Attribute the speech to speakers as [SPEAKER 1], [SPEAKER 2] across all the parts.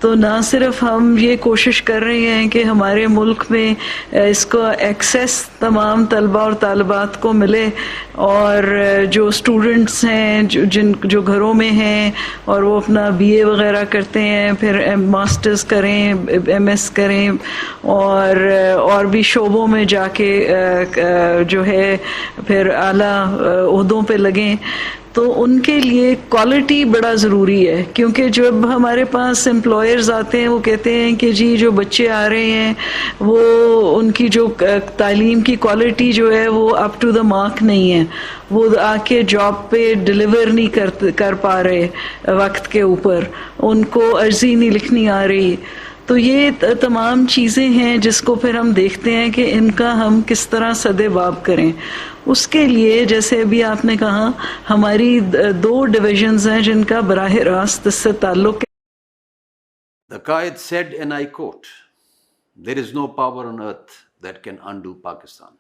[SPEAKER 1] तो ना सिर्फ हम ये कोशिश कर रहे हैं कि हमारे मुल्क में इसको एक्सेस तमाम तलबा और तालिबात को मिले, और जो स्टूडेंट्स हैं जो घरों में हैं और वो अपना बीए वगैरह करते हैं, फिर मास्टर्स करें, एमएस करें, और भी शोबों में जाके जो है फिर आला ओहदों पे लगें, तो उनके लिए क्वालिटी बड़ा ज़रूरी है। क्योंकि जब हमारे पास एम्प्लॉयर्स आते हैं वो कहते हैं कि जी जो बच्चे आ रहे हैं वो उनकी जो तालीम की क्वालिटी जो है वो अप टू द मार्क नहीं है, वो आके जॉब पे डिलीवर नहीं कर पा रहे वक्त के ऊपर, उनको अर्जी नहीं लिखनी आ रही। तो ये तमाम चीज़ें हैं जिसको फिर हम देखते हैं कि इनका हम किस तरह सदेबाब करें। उसके लिए जैसे अभी आपने कहा हमारी 2 डिविजन्स हैं जिनका बराह रास्त इससे ताल्लुक है।
[SPEAKER 2] The Qaid said, and I quote, "There is no power on earth that can undo Pakistan.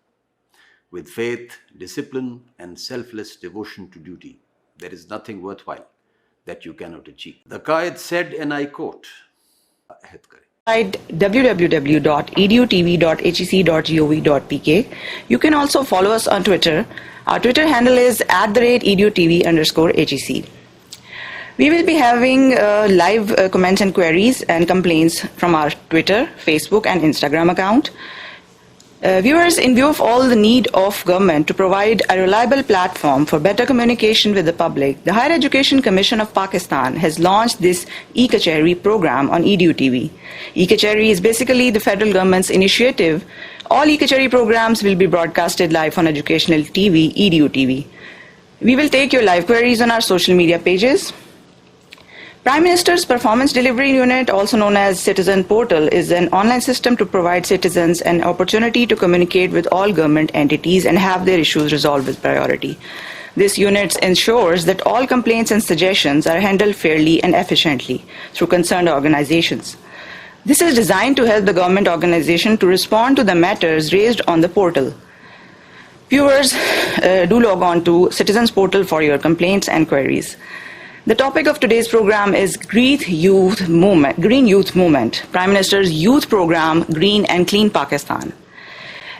[SPEAKER 2] With faith, discipline, and selfless devotion to duty, there is nothing worthwhile that you cannot achieve." The Qaid said, and I quote,
[SPEAKER 3] www.edutv.hec.gov.pk. You can also follow us on Twitter. Our Twitter handle is @edutv_HEC. We will be having live comments and queries and complaints from our Twitter, Facebook, and Instagram account. Viewers, in view of all the need of government to provide a reliable platform for better communication with the public, the Higher Education Commission of Pakistan has launched this e-Kacheri program on EduTV. E-Kacheri is basically the federal government's initiative. All e-Kacheri programs will be broadcasted live on educational TV, EduTV. We will take your live queries on our social media pages. Prime Minister's Performance Delivery Unit, also known as Citizen Portal, is an online system to provide citizens an opportunity to communicate with all government entities and have their issues resolved with priority. This unit ensures that all complaints and suggestions are handled fairly and efficiently through concerned organizations. This is designed to help the government organization to respond to the matters raised on the portal. Viewers, do log on to Citizens Portal for your complaints and queries. The topic of today's program is Green Youth Movement, Prime Minister's Youth Program, Green and Clean Pakistan.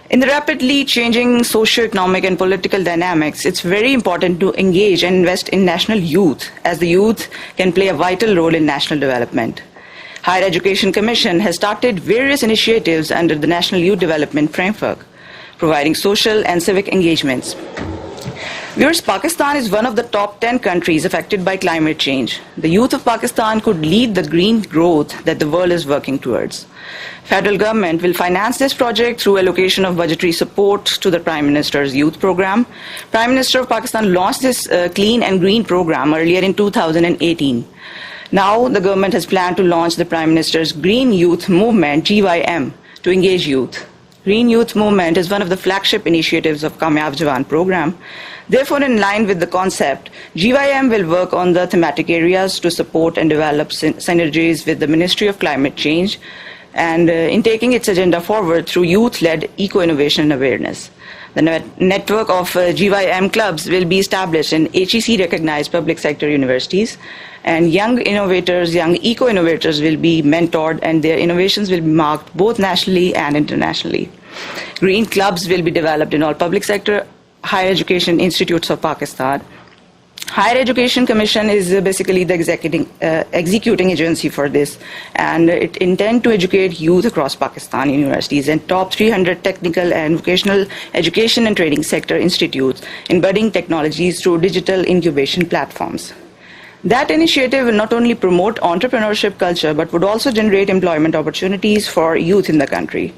[SPEAKER 3] In the rapidly changing socio-economic and political dynamics, it's very important to engage and invest in national youth, as the youth can play a vital role in national development. Higher Education Commission has started various initiatives under the National Youth Development Framework, providing social and civic engagements. Viewers, Pakistan is one of the top 10 countries affected by climate change. The youth of Pakistan could lead the green growth that the world is working towards. Federal government will finance this project through allocation of budgetary support to the Prime Minister's Youth Program. Prime Minister of Pakistan launched this Clean and Green program earlier in 2018. Now the government has planned to launch the Prime Minister's Green Youth Movement, GYM, to engage youth. Green Youth Movement is one of the flagship initiatives of Kamyab Jawan program. Therefore, in line with the concept, GYM will work on the thematic areas to support and develop synergies with the Ministry of Climate Change and in taking its agenda forward through youth-led eco-innovation and awareness. The network of GYM clubs will be established in HEC-recognized public sector universities, and young innovators, young eco-innovators will be mentored, and their innovations will be marked both nationally and internationally. Green clubs will be developed in all public sector higher education institutes of Pakistan. Higher Education Commission is basically the executing agency for this, and it intends to educate youth across Pakistan universities and top 300 technical and vocational education and training sector institutes in budding technologies through digital incubation platforms. That initiative will not only promote entrepreneurship culture, but would also generate employment opportunities for youth in the country.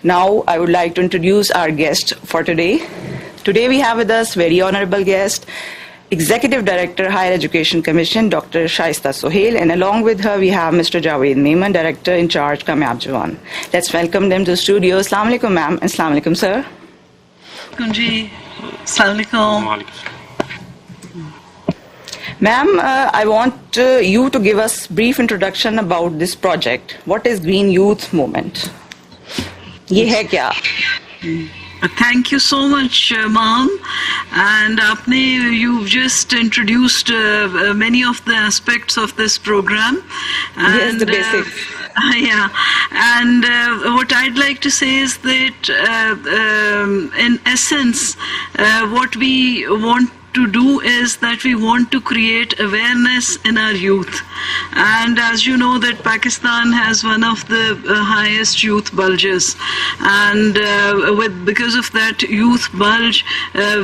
[SPEAKER 3] Now, I would like to introduce our guest for today. Today we have with us very honorable guest, Executive Director, Higher Education Commission, Dr. Shaista Sohail, and along with her we have Mr. Javed Memon, Director in Charge, Kamyab Jawan. Let's welcome them to the studio. Assalamu alaikum, ma'am, and assalamu alaikum, sir.
[SPEAKER 1] Kunji, assalamu alaikum.
[SPEAKER 3] Ma'am, I want you to give us brief introduction about this project. What is Green Youth Movement? ये है क्या?
[SPEAKER 1] Thank you so much, Ma'am. And you've just introduced many of the aspects of this program. And,
[SPEAKER 3] yes, the basics.
[SPEAKER 1] Yeah, and what I'd like to say is that in essence, what we want to do is that we want to create awareness in our youth. And as you know that Pakistan has one of the highest youth bulges, and because of that youth bulge,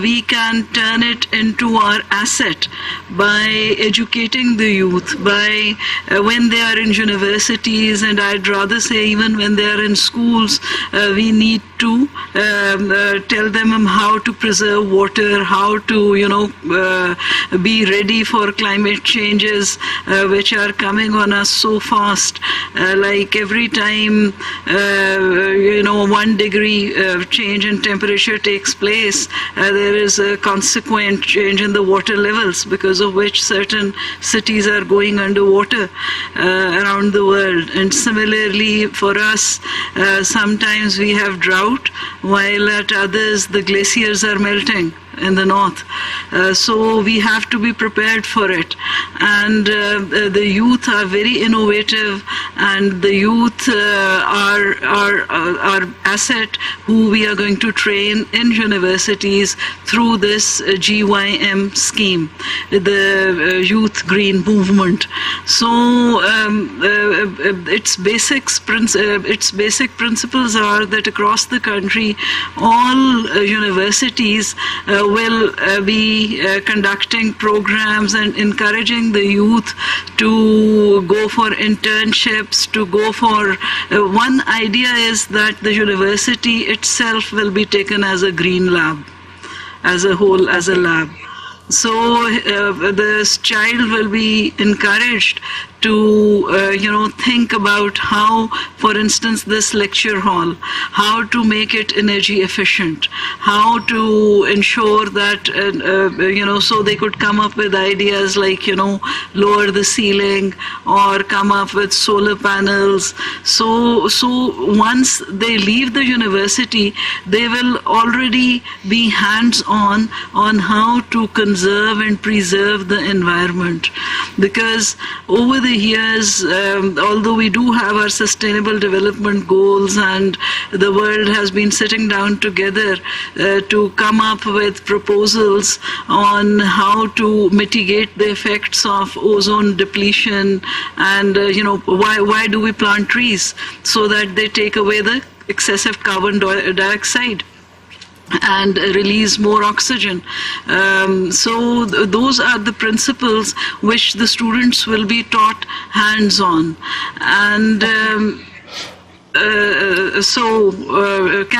[SPEAKER 1] we can turn it into our asset by educating the youth, by when they are in universities, and I'd rather say even when they are in schools, we need to tell them how to preserve water, how to be ready for climate changes which are coming on us so fast. Like every time 1 degree change in temperature takes place, there is a consequent change in the water levels, because of which certain cities are going underwater around the world. And similarly for us, sometimes we have drought, while at others the glaciers are melting in the north. So we have to be prepared for it. And the youth are very innovative, and the youth are our asset who we are going to train in universities through this GYM scheme, the Youth Green Movement. So its basic principles are that across the country, all universities will be conducting programs and encouraging the youth to go for internships, to go for one idea is that the university itself will be taken as a green lab, as a whole, as a lab. So this child will be encouraged to think about how, for instance, this lecture hall, how to make it energy efficient, how to ensure that so they could come up with ideas like lower the ceiling or come up with solar panels. So once they leave the university, they will already be hands-on on how to conserve and preserve the environment, because over the years, although we do have our sustainable development goals, and the world has been sitting down together to come up with proposals on how to mitigate the effects of ozone depletion, and why do we plant trees? So that they take away the excessive carbon dioxide and release more oxygen. So those are the principles which the students will be taught hands-on. And can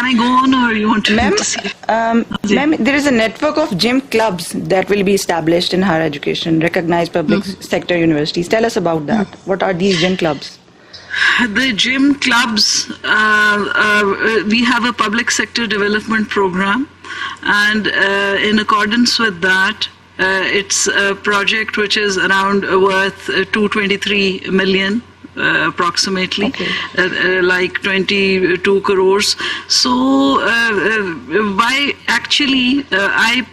[SPEAKER 1] I go on, or you want to?
[SPEAKER 3] Ma'am, there is a network of gym clubs that will be established in higher education, recognized public sector universities. Tell us about that. What are these gym clubs?
[SPEAKER 1] The gym clubs, we have a public sector development program, and in accordance with that, it's a project which is around worth 223 million. Approximately, okay. Like 22 crores. So I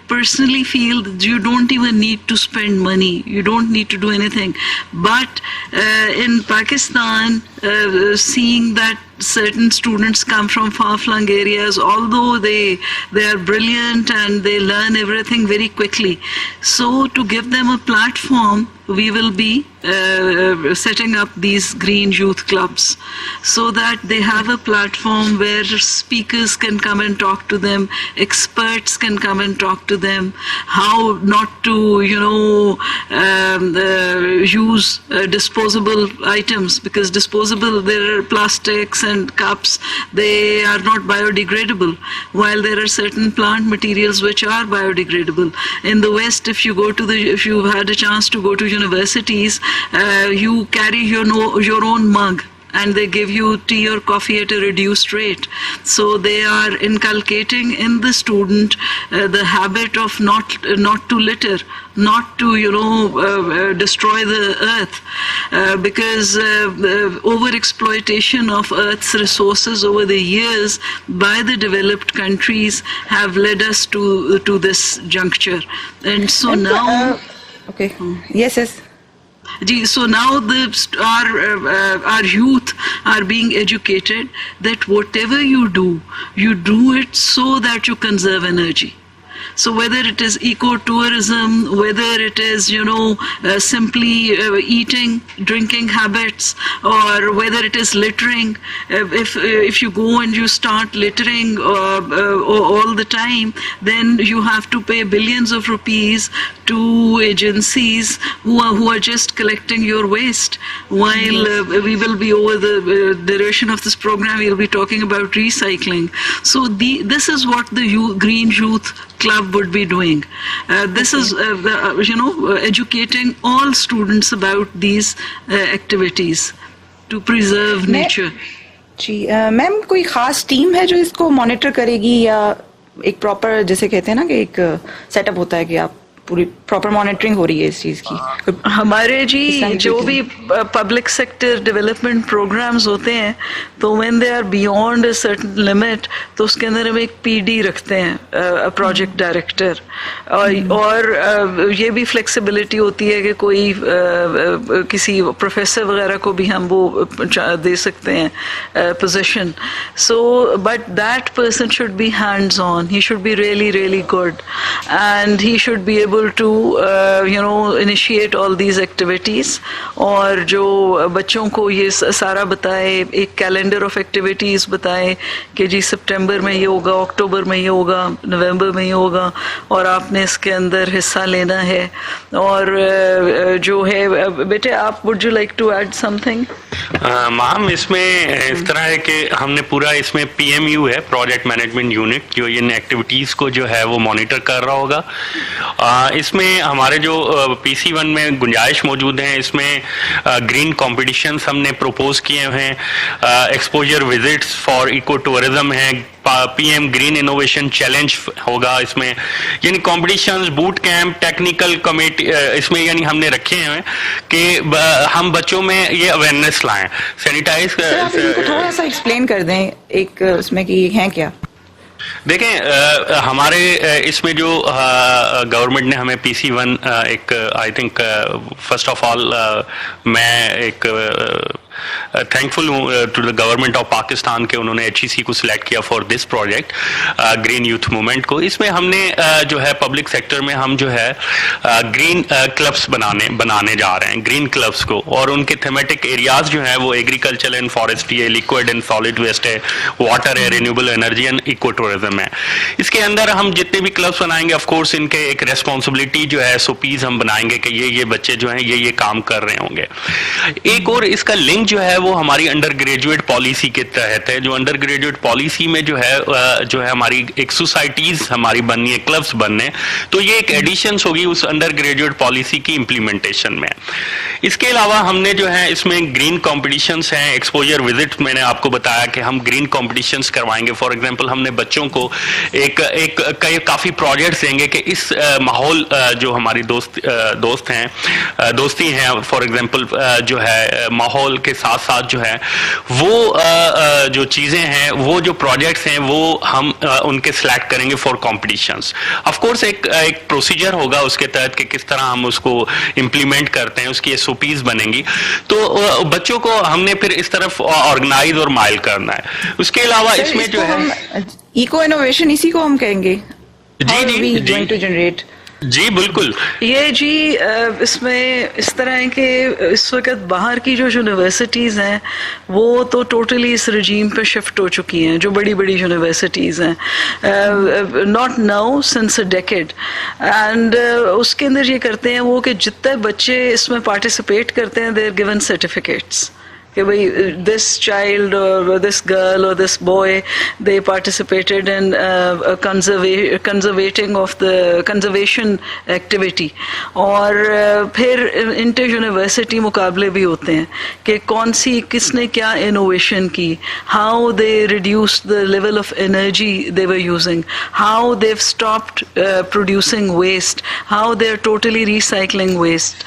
[SPEAKER 1] personally feel that you don't even need to spend money. You don't need to do anything. But in Pakistan, seeing that certain students come from far-flung areas, although they are brilliant and they learn everything very quickly. So to give them a platform, we will be setting up these green youth clubs, so that they have a platform where speakers can come and talk to them, experts can come and talk to them, how not to use disposable items, because there are plastics and cups, they are not biodegradable, while there are certain plant materials which are biodegradable. In the West, if you've had a chance to go to universities, you carry your own mug and they give you tea or coffee at a reduced rate. So they are inculcating in the student the habit of not to litter, not to destroy the earth, because over exploitation of earth's resources over the years by the developed countries have led us to this juncture. And so now
[SPEAKER 3] okay, yes.
[SPEAKER 1] So now our youth are being educated that whatever you do it so that you conserve energy. So whether it is ecotourism, whether it is simply eating, drinking habits, or whether it is littering, if you go and you start littering all the time, then you have to pay billions of rupees to agencies who are just collecting your waste. While we will be, over the duration of this program, we will be talking about recycling. So this is what the Green Youth Club would be doing. This is educating all students about these activities to preserve nature.
[SPEAKER 3] जी ma'am, कोई खास team है जो इसको monitor करेगी, या एक proper, जैसे कहते हैं ना कि एक सेटअप होता है कि आप पूरी प्रॉपर मॉनिटरिंग हो रही है इस चीज की?
[SPEAKER 1] हमारे जी जो भी पब्लिक सेक्टर डेवलपमेंट प्रोग्राम्स होते हैं, तो when they are beyond a certain limit, तो उसके अंदर हम एक पीडी रखते हैं, प्रोजेक्ट डायरेक्टर, और ये भी फ्लेक्सिबिलिटी होती है कि कोई किसी प्रोफेसर वगैरह को भी हम वो दे सकते हैं position. So but that person should be hands on, he should be really really good, and he should be able to initiate all these activities, और जो बच्चों को ये सारा बताए, एक कैलेंडर ऑफ एक्टिविटीज बताए कि जी सितंबर में ये होगा, अक्टूबर में ये होगा, नवंबर में ये होगा, और आपने इसके अंदर हिस्सा लेना है. और जो है, बेटे आप would you like to add something?
[SPEAKER 4] Ma'am, इसमें इस तरह है कि हमने पूरा इसमें PMU है, प्रोजेक्ट मैनेजमेंट यूनिट, जो इन एक्टिविटीज़ को जो है वो मॉनिटर कर रहा होगा. इसमें हमारे जो PC1 में गुंजाइश मौजूद है, इसमें ग्रीन कॉम्पिटिशन्स हमने प्रपोज किए हुए हैं, exposure visits for eco tourism है, PM ग्रीन इनोवेशन चैलेंज होगा इसमें, यानी competitions, boot camp, technical committee इसमें यानी हमने रखे हैं कि हम बच्चों में ये अवेयरनेस लाएं. सैनिटाइज
[SPEAKER 3] थोड़ा सा एक्सप्लेन कर दें एक उसमें कि हैं क्या.
[SPEAKER 4] देखें, हमारे इसमें जो गवर्नमेंट ने हमें PC1 एक, I think first of all मैं एक थैंकफुल हूँ to the government of Pakistan के उन्होंने HEC को सिलेक्ट किया for this project, green youth movement को. इसमें हमने जो है पब्लिक सेक्टर में हम जो है ग्रीन क्लब्स बनाने जा रहे हैं, ग्रीन क्लब्स को, और उनके थीमेटिक एरियाज जो है वो एग्रीकल्चर एंड फॉरेस्ट्री है, लिक्विड एंड सॉलिड वेस्ट है, वाटर है, renewable energy and eco tourism है. इसके अंदर हम जितने भी क्लब्स बनाएंगे, ऑफ कोर्स इनके एक रेस्पॉन्सिबिलिटी जो है, SOPs हम बनाएंगे कि ये बच्चे जो हैं ये काम कर रहे होंगे. एक और इसका लिंक जो है वो हमारी अंडर ग्रेजुएट पॉलिसी के तहत है. जो अंडर ग्रेजुएट पॉलिसी में जो है हमारी एक सोसाइटीज हमारी बननी है, क्लब्स बनने, तो ये एक एडिशंस होगी उस अंडर ग्रेजुएट पॉलिसी की इम्प्लीमेंटेशन में. इसके अलावा हमने जो है इसमें ग्रीन कॉम्पिटिशन्स हैं, एक्सपोजर विजिट, मैंने आपको बताया कि हम ग्रीन कॉम्पिटिशन्स करवाएंगे. फॉर एग्जांपल हमने बच्चों को काफी प्रोजेक्ट्स देंगे कि इस माहौल जो हमारी दोस्ती हैं, फॉर एग्जांपल जो है माहौल के साथ साथ जो है वो जो चीजें हैं, वो जो प्रोजेक्ट्स हैं, वो हम उनके सिलेक्ट करेंगे फॉर कॉम्पिटिशन्स. ऑफ कोर्स एक प्रोसीजर होगा उसके तहत कि किस तरह हम उसको इम्प्लीमेंट करते हैं, उसकी SOPs बनेंगी. तो बच्चों को हमने फिर इस तरफ ऑर्गेनाइज और माइल करना है. उसके अलावा इसमें जो है
[SPEAKER 3] इको इनोवेशन, इसी को हम कहेंगे.
[SPEAKER 4] जी
[SPEAKER 3] जनरेट.
[SPEAKER 4] जी बिल्कुल.
[SPEAKER 1] ये जी इसमें इस तरह है कि इस वक्त बाहर की जो यूनिवर्सिटीज़ हैं वो तो टोटली इस रजीम पे शिफ्ट हो चुकी हैं, जो बड़ी बड़ी यूनिवर्सिटीज़ हैं, not now since a decade. And उसके अंदर ये करते हैं वो कि जितने बच्चे इसमें पार्टिसिपेट करते हैं, दे आर गिवन सर्टिफिकेट्स कि भाई this child or this girl or this boy, they participated in conservation activity. और फिर इंटर यूनिवर्सिटी मुकाबले भी होते हैं कि कौन सी किसने क्या इनोवेशन की, how they reduced the level of energy they were using, how they've stopped producing waste, how they're totally recycling waste.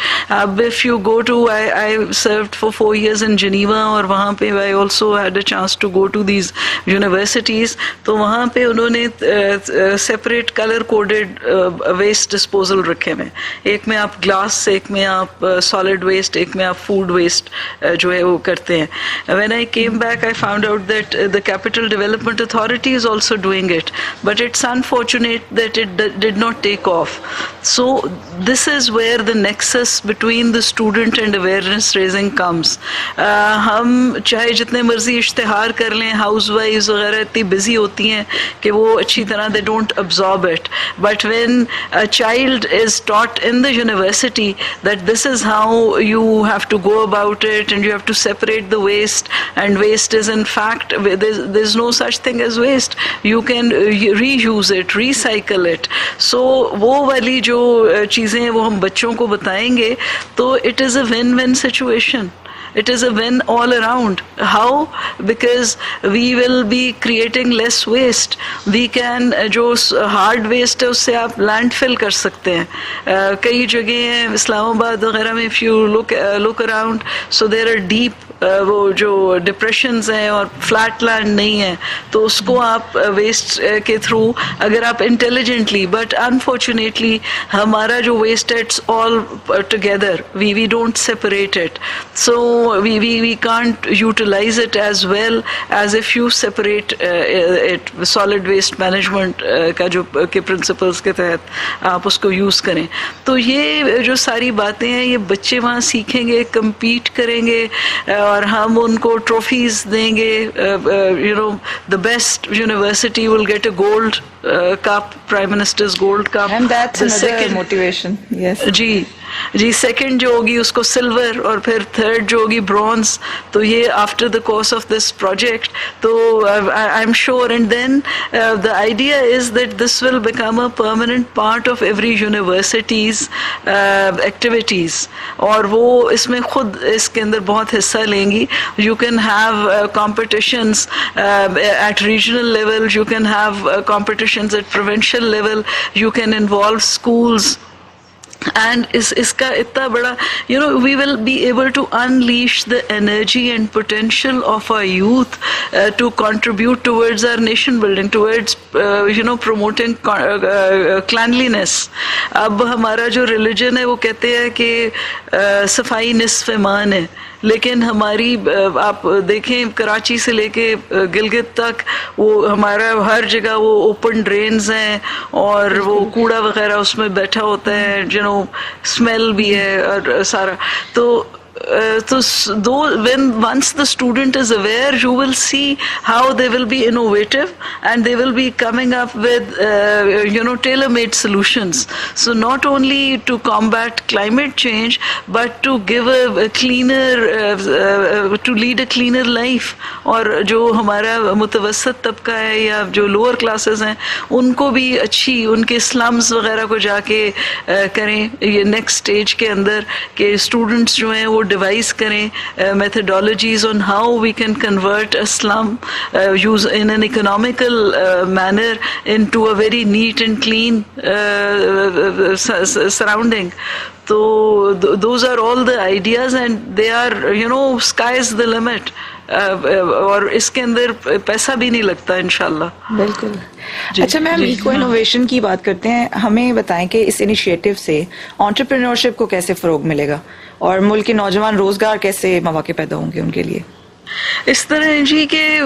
[SPEAKER 1] If you go to, I served for 4 years in Geneva, और वहाँ पे I also had a chance to go to these universities. तो वहाँ पे उन्होंने separate color coded waste disposal रखे हुए, एक में आप glass, एक में आप solid waste, एक में आप food waste जो है वो करते हैं. When I came back, I found out that the Capital Development Authority is also doing it, but it's unfortunate that it did not take off. So this is where the nexus between the student and awareness raising comes. हम चाहे जितने मर्जी इश्तिहार कर लें, housewives वगैरह इतनी busy होती हैं कि वो अच्छी तरह they don't absorb it. But when a child is taught in the university that this is how you have to go about it and you have to separate the waste, and waste is in fact, there's no such thing as waste. You can reuse it, recycle it. So वो वाली जो चीज़ें हैं वो हम बच्चों को बताएंगे तो it is a win-win situation. It is a win all around. How? Because we will be creating less waste. We can, जो hard waste है उससे आप landfill कर सकते हैं. कई जगह हैं इस्लामाबाद वगैरह में, if you look around, so there are deep वो जो depressions हैं और flat land नहीं है, तो उसको आप waste के through अगर आप intelligently, but unfortunately हमारा जो waste है it's all together. We don't separate it. So we can't utilize it as well as if you separate it. Solid waste management का जो के principles के तहत आप उसको use करें. तो ये जो सारी बातें हैं ये बच्चे वहाँ सीखेंगे, compete करेंगे और हम उनको trophies देंगे. You know, the best university will get a gold cup, Prime Minister's gold cup.
[SPEAKER 3] And that's
[SPEAKER 1] the
[SPEAKER 3] another
[SPEAKER 1] second
[SPEAKER 3] motivation. Yes.
[SPEAKER 1] Ji second जो होगी उसको सिल्वर और फिर थर्ड जो होगी ब्रॉन्ज. तो ये after the course of this project, तो I am sure, and then the idea is that this will become a permanent part of every universities activities, और वो इसमें खुद इसके अंदर बहुत हिस्सा लेंगी. You can have competitions at regional level, you can have competitions at provincial level, you can involve schools. And इसका इतना बड़ा, you know, we will be able to unleash the energy and potential of our youth to contribute towards our nation building, towards you know, promoting cleanliness. अब हमारा जो religion है वो कहते हैं कि सफाई निस्फ ईमान है, लेकिन हमारी आप देखें कराची से लेके गिलगित तक वो हमारा हर जगह वो ओपन ड्रेन्स हैं और वो कूड़ा वगैरह उसमें बैठा होता है, you know, स्मेल भी है और सारा. तो when once the student is aware, you will see how they will be innovative and they will be coming up with you know, tailor-made solutions. So not only to combat climate change, but to give a cleaner to lead a cleaner life. और जो हमारा मुतवसत तबका है या जो lower classes हैं उनको भी अच्छी, उनके स्लम्स वगैरह को जाके करें. ये नेक्स्ट स्टेज के अंदर के स्टूडेंट्स जो हैं वो डिवाइस करें methodologies on how we can convert a slum use in an economical manner into a very neat and clean surrounding. So those are all the ideas and they are, you know, sky is the limit. और इसके अंदर पैसा भी नहीं लगता इंशाल्लाह.
[SPEAKER 3] बिल्कुल. अच्छा मैम, इको इनोवेशन की बात करते हैं. हमें बताएं कि इस इनिशिएटिव से एंटरप्रेन्योरशिप को कैसे फरोग मिलेगा और मुल्क के नौजवान रोजगार कैसे मौके पैदा होंगे उनके लिए.
[SPEAKER 1] इस तरह जी के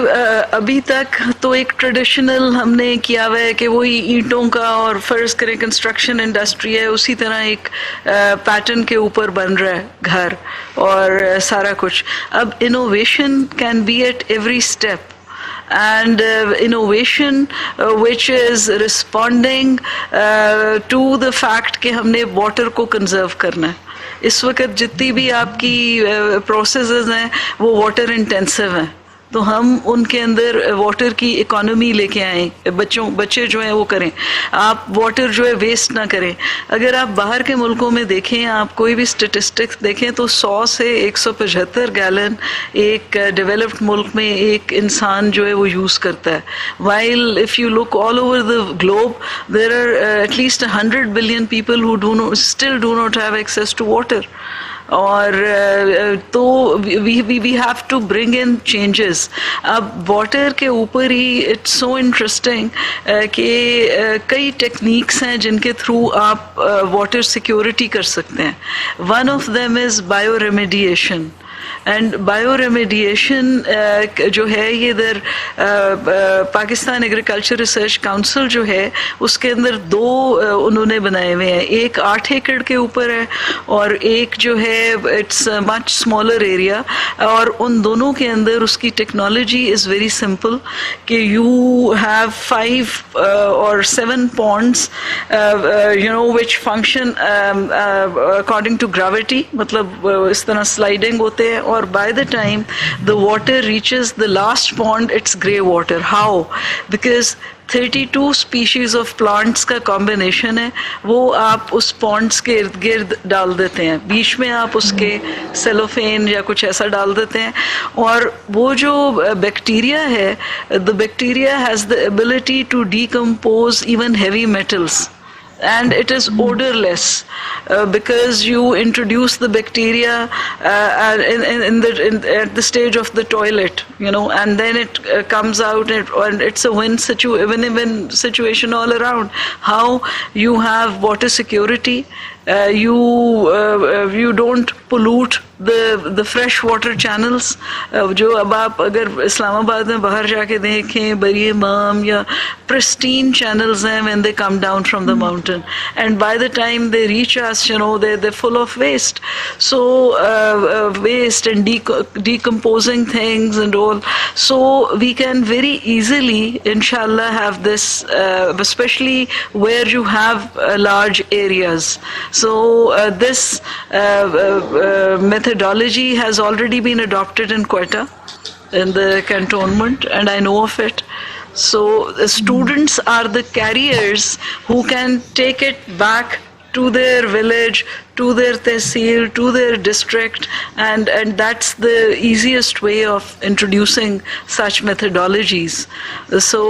[SPEAKER 1] अभी तक तो एक ट्रेडिशनल हमने किया हुआ है कि वही ईंटों का और फर्ज करें कंस्ट्रक्शन इंडस्ट्री है, उसी तरह एक पैटर्न के ऊपर बन रहा है घर और सारा कुछ. अब innovation can be at every step, and innovation which is responding to the fact कि हमने water को conserve करना है. इस वक्त जितनी भी आपकी प्रोसेसेस हैं वो वाटर इंटेंसिव हैं, तो हम उनके अंदर वाटर की इकोनॉमी लेके आए, बच्चे जो हैं वो करें, आप वाटर जो है वेस्ट ना करें. अगर आप बाहर के मुल्कों में देखें, आप कोई भी स्टेटिस्टिक्स देखें तो 100 से 175 गैलन एक डेवलप्ड मुल्क में एक इंसान जो है वो यूज़ करता है. While if you look all over the globe there are at least 100 billion people who still do not have access to water. और तो we have to bring in changes. अब वाटर के ऊपर ही इट्स सो इंटरेस्टिंग कि कई techniques हैं जिनके through आप वाटर सिक्योरिटी कर सकते हैं. One of them is bio remediation. And bio remediation जो है ये इधर पाकिस्तान एग्रीकल्चर रिसर्च काउंसिल जो है उसके अंदर 2 उन्होंने बनाए हुए हैं. एक 8 एकड़ के ऊपर है और एक जो है इट्स मच स्मॉलर एरिया. और उन दोनों के अंदर उसकी टेक्नोलॉजी इज़ वेरी सिंपल कि you have 5 or 7 ponds which function according to gravity, मतलब इस तरह स्लाइडिंग होते हैं. और by the time the water reaches the last pond, it's grey water. How? Because 32 species of plants का combination है, वो आप उस ponds के इर्द गिर्द डाल देते हैं, बीच में आप उसके सेलोफेन या कुछ ऐसा डाल देते हैं. और वो जो बैक्टीरिया है, the bacteria has the ability to decompose even heavy metals. And it is odorless because you introduce the bacteria at the stage of the toilet, and then it comes out and it's a win situation all around. How you have water security, you don't pollute the fresh water channels. जो अब आप अगर इस्लामाबाद में बाहर जाके देखें, बरी इमाम या pristine channels हैं when they come down from the mountain, and by the time they reach us, they're full of waste. So waste and decomposing things and all. So we can very easily, inshallah, have this, especially where you have large areas. So this methodology has already been adopted in Quetta, in the cantonment, and I know of it. So the students are the carriers who can take it back to their village, to their tehsil, to their district, and that's the easiest way of introducing such methodologies. So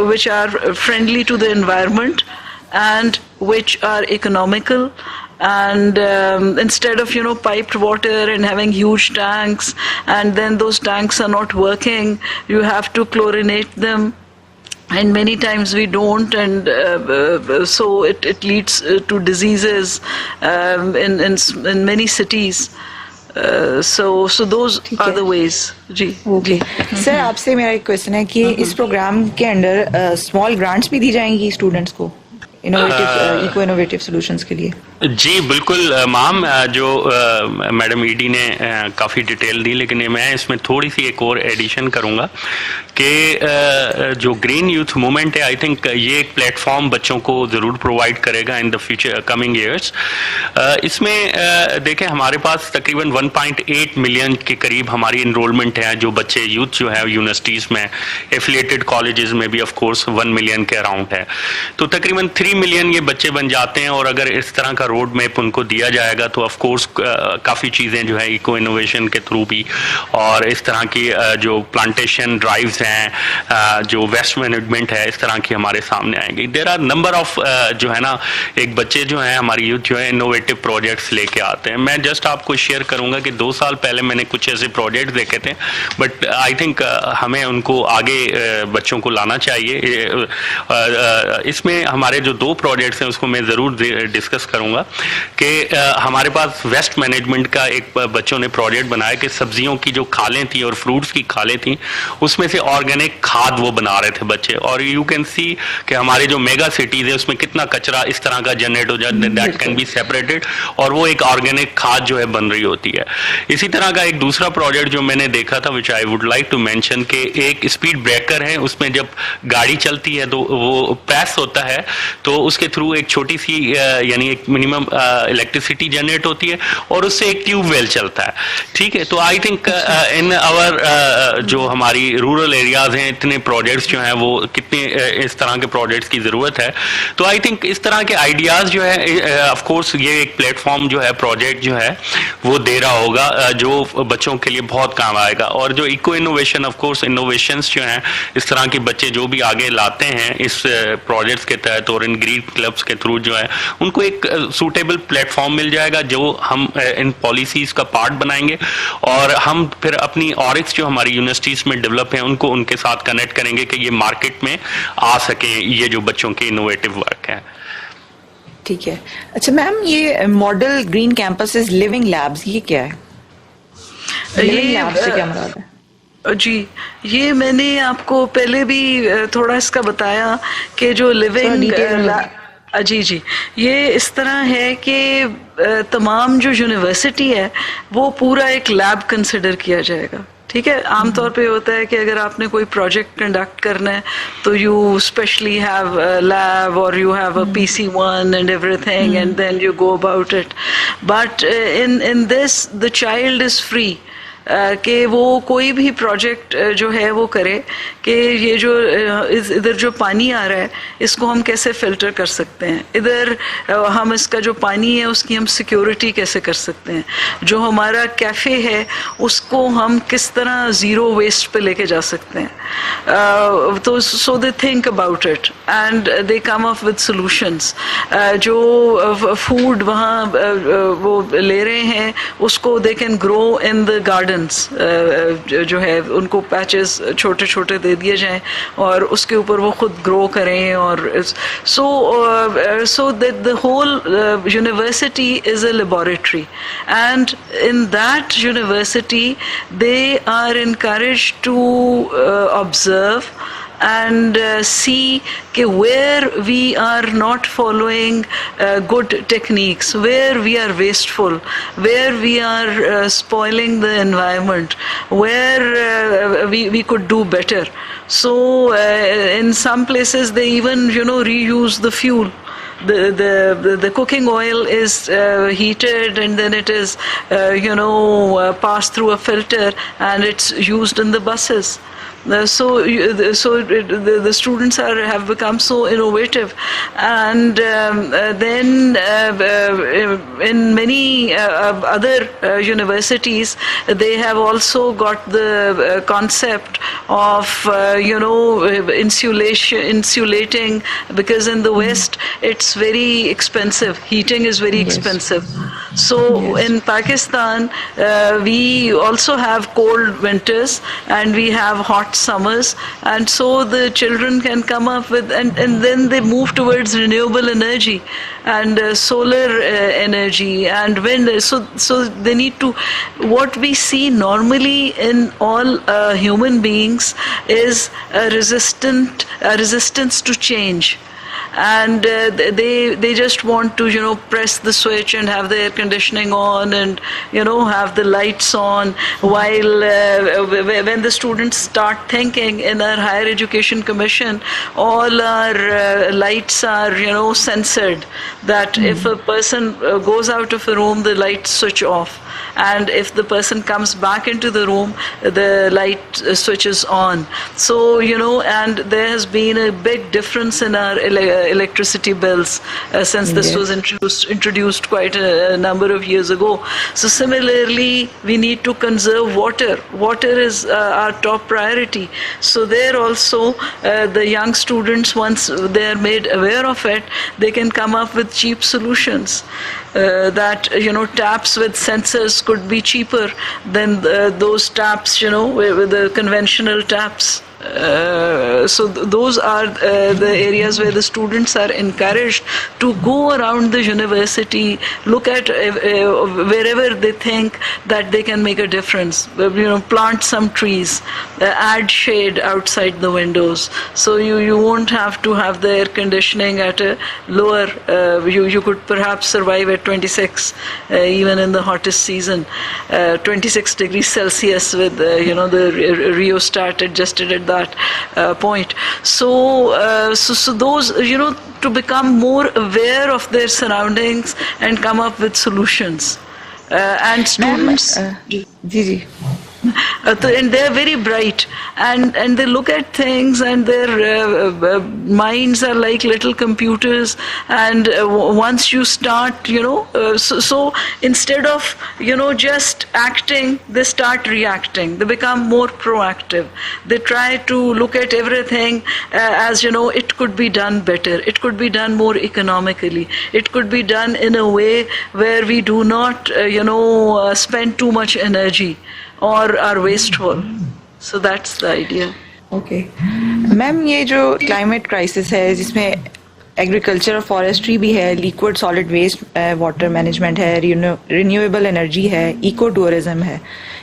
[SPEAKER 1] which are friendly to the environment and which are economical. And instead of piped water and having huge tanks, and then those tanks are not working, you have to chlorinate them, and many times we don't, and so it leads to diseases in many cities. So those are the ways. जी
[SPEAKER 3] okay sir, आपसे मेरा एक question है कि इस programme के under small grants भी दी जाएंगी स्टूडेंट्स को इको इनोवेटिव सॉल्यूशंस के लिए?
[SPEAKER 4] जी बिल्कुल मैम, जो मैडम ईडी ने काफ़ी डिटेल दी, लेकिन मैं इसमें थोड़ी सी एक और एडिशन करूँगा कि जो ग्रीन यूथ मूवमेंट है, आई थिंक ये एक प्लेटफॉर्म बच्चों को ज़रूर प्रोवाइड करेगा in the future coming years. इसमें देखें, हमारे पास तकरीबन 1.8 मिलियन के करीब हमारी इनरोलमेंट है, जो बच्चे यूथ जो है यूनिवर्सिटीज़ में, एफिलिएटेड कॉलेजेस में भी ऑफ कोर्स 1 मिलियन के अराउंड है. तो तकरीबन 3 मिलियन ये बच्चे बन जाते हैं. और अगर इस तरह का रोड मैप उनको दिया जाएगा तो ऑफ कोर्स काफ़ी चीज़ें जो है इको इनोवेशन के थ्रू भी, और इस तरह की जो प्लांटेशन ड्राइव्स हैं, जो वेस्ट मैनेजमेंट है, इस तरह की हमारे सामने आएंगी. देयर आर नंबर ऑफ जो है ना, एक बच्चे जो हैं हमारी यूथ जो है इनोवेटिव प्रोजेक्ट्स लेके आते हैं. मैं जस्ट आपको शेयर करूंगा कि 2 साल पहले मैंने कुछ ऐसे प्रोजेक्ट देखे थे, बट आई थिंक हमें उनको आगे बच्चों को लाना चाहिए. इसमें हमारे जो 2 प्रोजेक्ट्स हैं उसको मैं ज़रूर डिस्कस करूंगा कि हमारे पास वेस्ट मैनेजमेंट का एक बच्चों ने प्रोजेक्ट बनाया कि सब्जियों की जो खालें थी और फ्रूट्स की खालें थी, उसमें से ऑर्गेनिक खाद वो बना रहे थे बच्चे. और यू कैन सी कि हमारे जो मेगा सिटीज़ है उसमें कितना कचरा इस तरह का जनरेट हो जाता है, दैट कैन बी सेपरेटेड, और वो एक ऑर्गेनिक खाद जो है बन रही होती है. इसी तरह का एक दूसरा प्रोजेक्ट जो मैंने देखा था, which I would like to mention, कि एक स्पीड ब्रेकर है, उसमें जब गाड़ी चलती है तो वो प्रेस होता है, तो उसके थ्रू एक छोटी सी यानी एक मिनिमम मिनिमम इलेक्ट्रिसिटी जनरेट होती है और उससे एक ट्यूबवेल चलता है, ठीक है। तो आई थिंक इन आवर जो हमारी रूरल एरियाज हैं, इतने प्रोजेक्ट्स जो हैं वो कितने इस तरह के प्रोजेक्ट्स की ज़रूरत है। तो आई थिंक इस तरह के आइडियाज़ जो है ऑफ कोर्स ये एक प्लेटफॉर्म जो है, प्रोजेक्ट जो है वो दे रहा होगा जो बच्चों के लिए बहुत काम आएगा। और जो eco innovation, of course innovations जो हैं इस तरह के बच्चे जो भी आगे लाते हैं इस प्रोजेक्ट्स के तहत और इन ग्रीन क्लब्स के थ्रू जो है उनको एक सूटेबल प्लेटफॉर्म मिल जाएगा जो हम इन पॉलिसीज का पार्ट बनाएंगे और हम फिर अपनी ऑरिक्स जो हमारी यूनिवर्सिटीज में डेवलप हैं उनको उनके साथ कनेक्ट करेंगे कि ये मार्केट में आ सके ये जो बच्चों के इनोवेटिव वर्क है।
[SPEAKER 3] ठीक है। अच्छा मैम, ये model green campuses living labs ये क्या है? लिविंग लैब्स से क्या मुराद है?
[SPEAKER 1] जी, ये मैंने आपको पहले भी थोड़ा इसका बताया कि जो लिविंग जी, ये इस तरह है कि तमाम जो यूनिवर्सिटी है वो पूरा एक लैब कंसिडर किया जाएगा, ठीक है। आमतौर पे होता है कि अगर आपने कोई प्रोजेक्ट कंडक्ट करना है तो यू स्पेशली हैव लैब और you have a PC1 and everything and then you go about it, but in this the child is free कि वो कोई भी प्रोजेक्ट जो है वो करे कि ये जो इधर जो पानी आ रहा है इसको हम कैसे फिल्टर कर सकते हैं, इधर हम इसका जो पानी है उसकी हम सिक्योरिटी कैसे कर सकते हैं, जो हमारा कैफ़े है उसको हम किस तरह ज़ीरो वेस्ट पे लेके जा सकते हैं। तो so they think about it and they come up with solutions. जो फूड वहाँ वो ले रहे हैं उसको they can grow in the garden, जो है उनको पैचेस छोटे छोटे दे दिए जाएं और उसके ऊपर वो खुद ग्रो करें। और so that the whole university is a laboratory and in that university they are encouraged to observe and see where we are not following good techniques, where we are wasteful, where we are spoiling the environment, where we could do better. So in some places they even reuse the fuel. The cooking oil is heated and then it is passed through a filter and it's used in the buses. So the students have become so innovative, and then in many other universities they have also got the concept of insulating, because in the West it's very expensive, heating is very expensive. So in Pakistan we also have cold winters and we have hot summers, and so the children can come up with and then they move towards renewable energy and solar energy and wind. So they need to, what we see normally in all human beings is a resistance to change. And they just want to press the switch and have the air conditioning on and have the lights on, while when the students start thinking in our higher education commission, all our lights are censored, that if a person goes out of a room the lights switch off, and if the person comes back into the room the light switches on. So and there has been a big difference in our electricity bills since this was introduced quite a number of years ago. So similarly we need to conserve water is our top priority. So there also the young students, once they are made aware of it, they can come up with cheap solutions. That taps with sensors could be cheaper than those taps with the conventional taps. So those are the areas where the students are encouraged to go around the university, look at wherever they think that they can make a difference, plant some trees, add shade outside the windows, so you won't have to have the air conditioning at a lower, you could perhaps survive at 26 even in the hottest season, 26 degrees Celsius with the rheostat adjusted at that point. So those, to become more aware of their surroundings and come up with solutions. And students,
[SPEAKER 3] जी
[SPEAKER 1] and they're very bright, and they look at things, and their minds are like little computers, and once you start, so instead of just acting, they start reacting. They become more proactive. They try to look at everything as it could be done better, it could be done more economically, it could be done in a way where we do not spend too much energy or are wasteful. So that's the idea.
[SPEAKER 3] Okay ma'am, ये जो climate crisis है जिसमें agriculture और forestry भी है, liquid solid waste, water management है, renewable energy है, eco tourism है,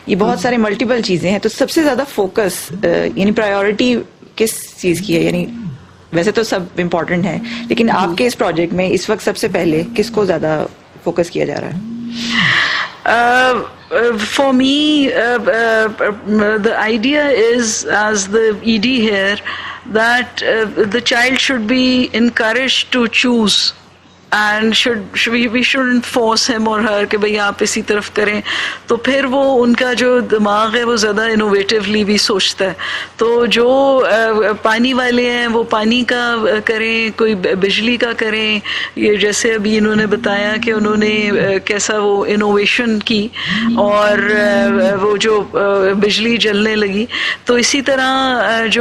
[SPEAKER 3] ये बहुत सारे मल्टीपल चीज़ें हैं, तो सबसे ज़्यादा फोकस यानी प्रायोरिटी किस चीज़ की है? यानी वैसे तो सब इम्पोर्टेंट है, लेकिन आपके इस प्रोजेक्ट में इस वक्त सबसे पहले किसको ज़्यादा फोकस किया जा रहा है?
[SPEAKER 1] For me, the idea is, as the ED here, that the child should be encouraged to choose, and we shouldn't force him or her कि भाई आप इसी तरफ करें. तो फिर वो उनका जो दिमाग है वो ज़्यादा इनोवेटिवली भी सोचता है. तो जो पानी वाले हैं वो पानी का करें, कोई बिजली का करें. ये जैसे अभी इन्होंने बताया कि उन्होंने कैसा वो इनोवेशन की और वो जो बिजली जलने लगी. तो इसी तरह जो